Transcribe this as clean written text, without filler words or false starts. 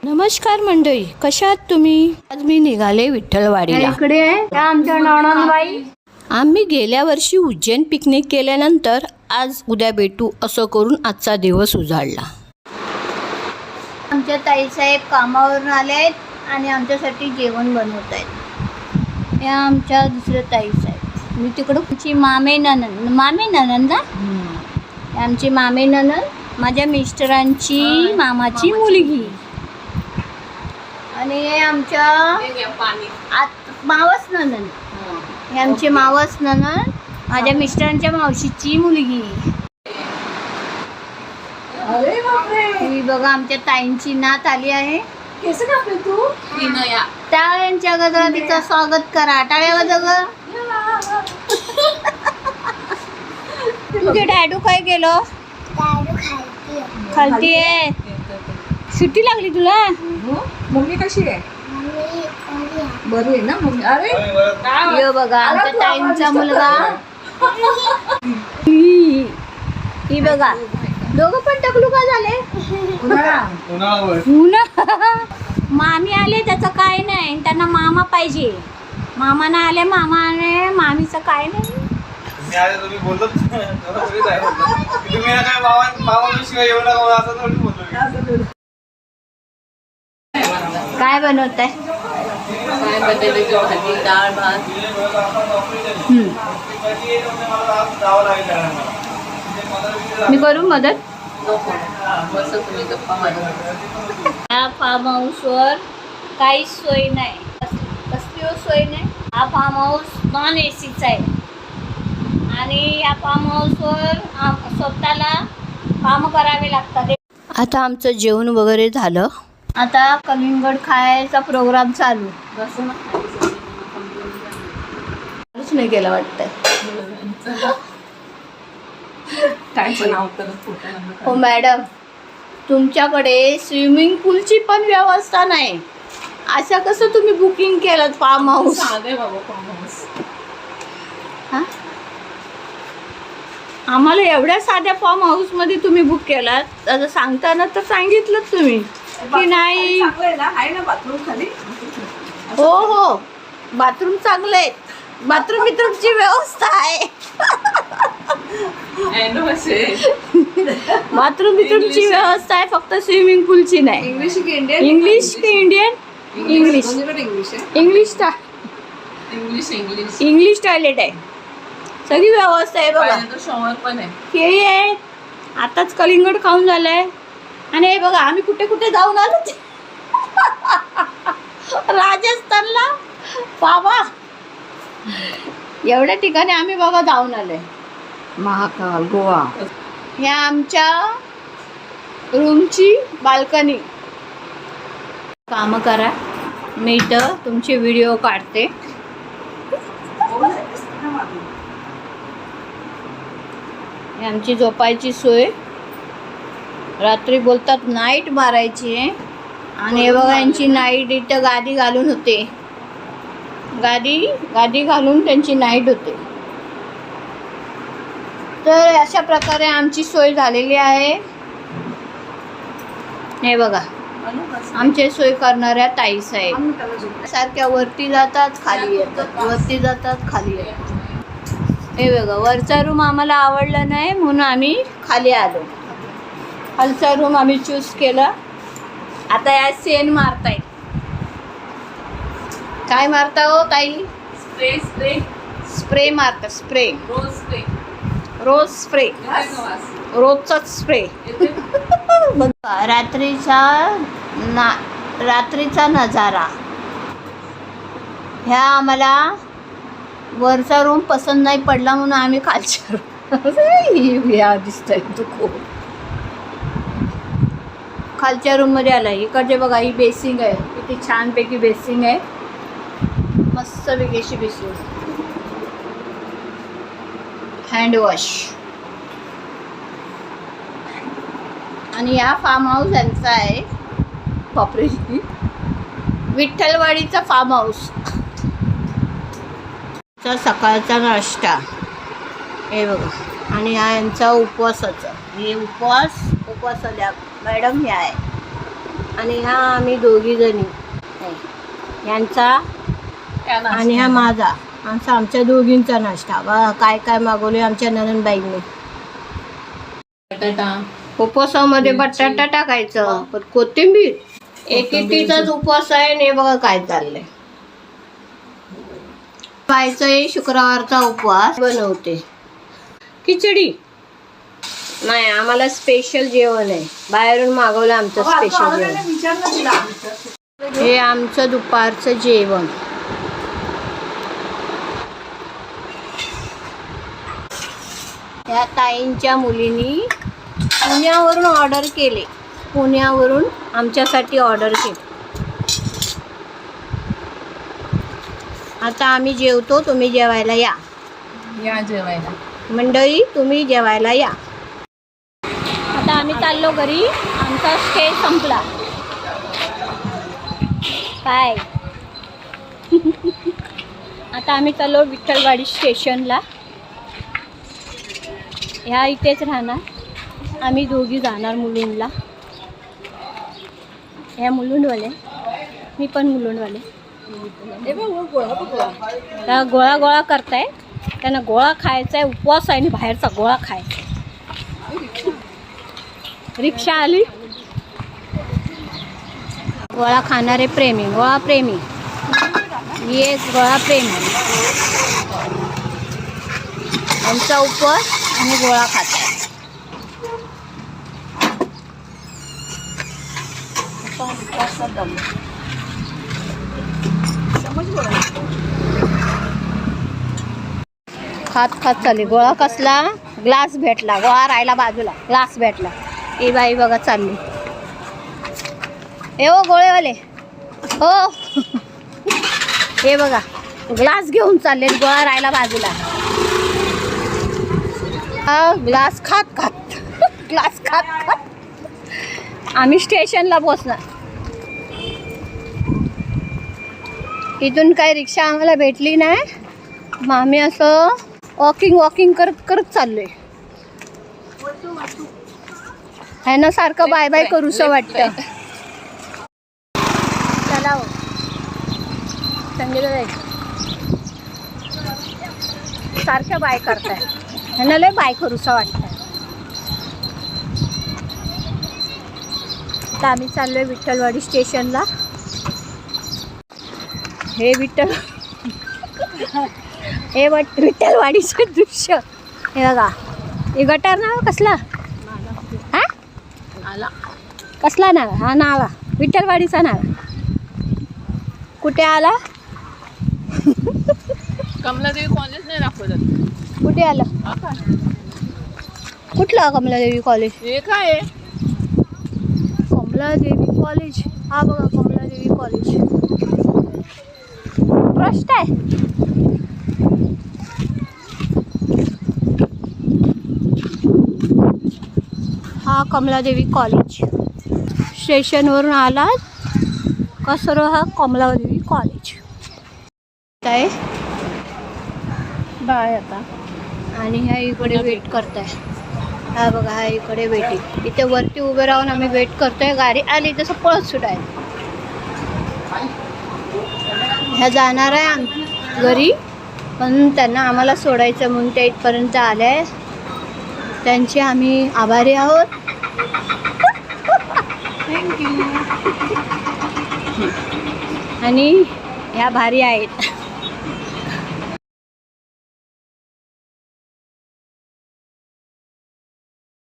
नमस्कार मंडळी, कशा आहात तुम्ही? आज मी निघाले विठ्ठलवाडीला. इकडे आहे आमच्या नणंदबाई. आम्ही गेल्या वर्षी उज्जैन पिकनिक केल्यानंतर आज उद्या भेटू असं करून आजचा दिवस उजाडला. आमच्या ताईसाहेब कामावरून आले आहेत आणि आमच्यासाठी जेवण बनवत आहेत. या आमच्या दुसऱ्या ताईसाहेब. मी तिकडं आमची मामे ननंद आमची मामे ननंद माझ्या मिस्टरांची मामाची मुलगी. आणि हे आमच्या मावस ननंद. हे आमची मावस ननंद माझ्या मिस्टरांच्या मावशीची मुलगी. ही बघा आमच्या ताईंची नात आली आहे. टाळ्यांच्या गजरा तिचं स्वागत करा. टाळ्या वाजवा. तुमचे डॅडू काय केलं? खालतीये. सुट्टी लागली तुला? मम्मी कशी आहे? बरी आहे ना मम्मी? अरे यो बघा आमच्या ताईंचा मुलगा. ही बघा दोघं पण टकलू का झाले? मामी आले त्याचं काय नाही, त्यांना मामा पाहिजे. मामा नाही आले, मामाने मामीचं काय नाही. तुम्ही बोलत तुम्ही काय मामाशिवाय येऊ नका असं थोडी बोलतो. काय बनवताय? काय बटाट्याची भाजी, डाळ भात. मी करू मदत? बस तुम्ही गप्पा मारा. या फार्म हाऊसवर काहीच सोय नाही. कसली सोय नाही. हा फार्म हाऊस नॉन एसीचा आहे आणि या फार्म हाऊसवर स्वतःला काम करावे लागतात. आता आमचं जेवण वगैरे झालं. आता कलिंगड खायचा प्रोग्राम चालू. चालूच नाही केला वाटतंय. काय पण हो मॅडम, तुमच्याकडे स्विमिंग पूलची पण व्यवस्था नाही. असं कसं तुम्ही बुकिंग केलं फार्म हाऊस? बाबा फार्म हाऊस. आम्हाला एवढ्या साध्या फार्म हाऊस मध्ये तुम्ही बुक केलात. आता सांगताना तर सांगितलं तुम्ही की नाही. आहे ना बाथरूम खाली? हो हो, बाथरूम चांगले आहेत. बाथरूम बिथरूमची व्यवस्था आहे. बाथरूम बिथरूमची व्यवस्था आहे, फक्त स्विमिंग पूलची नाही. इंग्लिश की इंडियन? इंग्लिश की इंडियन? इंग्लिश. इंग्लिश आहे. इंग्लिश इंग्लिश इंग्लिश टॉयलेट आहे. सगळी व्यवस्था आहे बघा. शॉवर पण आहे. हे आहे. आताच कलिंगड खाऊन झालंय. आणि हे बघा आम्ही कुठे कुठे जाऊन आलो. राजस्थानला बाबा, एवढ्या ठिकाणी आम्ही बघा जाऊन आलोय. महाकाल, गोवा. ह्या आमच्या रूमची बाल्कनी. काम करा, मी तर तुमचे व्हिडिओ काढते. ही आमची झोपायची सोय. रात्री बोलतात नाईट मारायची आहे. आणि हे बघा यांची नाईट इथं गादी घालून होते. गादी घालून त्यांची नाईट होते. तर अशा प्रकारे आमची सोय झालेली आहे. हे बघा आमचे सोय करणाऱ्या ताई साहेब सारख्या वरती जातात खाली येतात, वरती जातात खाली येतात. हे बघा वरचा रूम आम्हाला आवडला नाही म्हणून आम्ही खाली आलो. खालचा रूम आम्ही चूज केला. आता या सेन मारतायत. काय मारता हो ताई? स्प्रे मारता. स्प्रे रोज स्प्रे. रोजचाच स्प्रे. रात्रीचा नजारा. ह्या आम्हाला वरचा रूम पसंत नाही पडला म्हणून आम्ही खालच्या रूम दिसतंय तू खूप खालच्या रूम मध्ये आला. इकडचे बघा ही बेसिंग आहे. किती छानपैकी बेसिंग आहे. मस्त पैकी अशी बेसिंग. हँडवॉश. आणि हा फार्म हाऊस यांचा आहे. बापरे, विठ्ठलवाडीचा फार्म हाऊस. सकाळचा नाश्ता हे बघा. आणि हा यांचा उपवासाचा. हे उपवासाला मॅडम हे आहे. आणि ह्या आम्ही दोघी जणी यांचा आणि हा माझा आमच्या दोघींचा नाश्ता. वा काय काय मागवले आमच्या ननंदबाईंनी. बटाटा उपवासामध्ये बटाटा टाकायचं पण कोथिंबीर. एकेटीचाच उपवास आहे आणि हे बघा काय चाललंय. पाहायचंय शुक्रवारचा उपवास बनवते. खिचडी नाही, आम्हाला स्पेशल जेवण आहे. बाहेरून मागवलं आमचं स्पेशल जेवण. हे आमचं दुपारचं जेवण. या ताईंच्या मुलींनी पुण्यावरून ऑर्डर केले. पुण्यावरून आमच्यासाठी ऑर्डर केले. आता आम्ही जेवतो, तुम्ही जेवायला या. या जेवायला. मंडळी तुम्ही जेवायला या. आता आम्ही चाललो घरी. आमचा स्टे संपला. काय आता आम्ही चाललो विठ्ठलवाडी स्टेशनला. ह्या इथेच राहणार. आम्ही दोघी जाणार मुलुंडला. ह्या मुलुंडवाले, मी पण मुलुंडवाले. त्या गोळा गोळा करताय. त्यांना गोळा खायचा आहे, उपवास आहे आणि बाहेरचा गोळा खायचा. रिक्षा आली. गोळा खाणारे प्रेमी, गोळा प्रेमी. ये गोळा प्रेमी. आमचा उपवास आणि गोळा खातात. खात खात चालली. गोळा कसला? ग्लास भेटला. गोळा राहिला बाजूला, ग्लास भेटला. ए बाई बघा चालली. ए हो गोळेवाले हो. हे बघा ग्लास घेऊन चालले. गोळा राहिला बाजूला. ग्लास खात खात ग्लास खात खात आम्ही स्टेशनला पोचणार. इथून काही रिक्षा आम्हाला भेटली नाही. मग आम्ही असं वॉकिंग करत करत चाललोय. ह्यांना सारखं बाय बाय करूसं वाटतं. चला हो संगीता सारखं बाय करताय. ह्यांना लय बाय करूसं वाटतं. आता आम्ही चाललोय विठ्ठलवाडी स्टेशनला. हे विठ्ठलवाडीचं दृश्य हे बघा. हे गटार नाव कसला? हा कसला नाव? हा नावा विठ्ठलवाडीचा नाव. कुठे आला? कमलादेवी कॉलेज नाही दाखवत. कुठे आलं? कुठलं कमलादेवी कॉलेज? हे काय आहे? कमलादेवी कॉलेज. हा बघा कमलादेवी कॉलेज. ट्रस्ट आहे. हा कमलादेवी कॉलेज. स्टेशनवरून आलात कसर हा कमलादेवी कॉलेज आहे. बाय आता. आणि ह्या इकडे वेट करताय. हा बघा हा इकडे वेटिंग. इथे वरती उभे राहून आम्ही वेट करतोय. गाडी आली तसं पळत सुटाय. ह्या जाणार आहे घरी पण त्यांना आम्हाला सोडायचं म्हणून त्या इथपर्यंत आल्या आहे. त्यांचे आम्ही आभारी आहोत. थँक्यू. आणि ह्या भारी आहेत.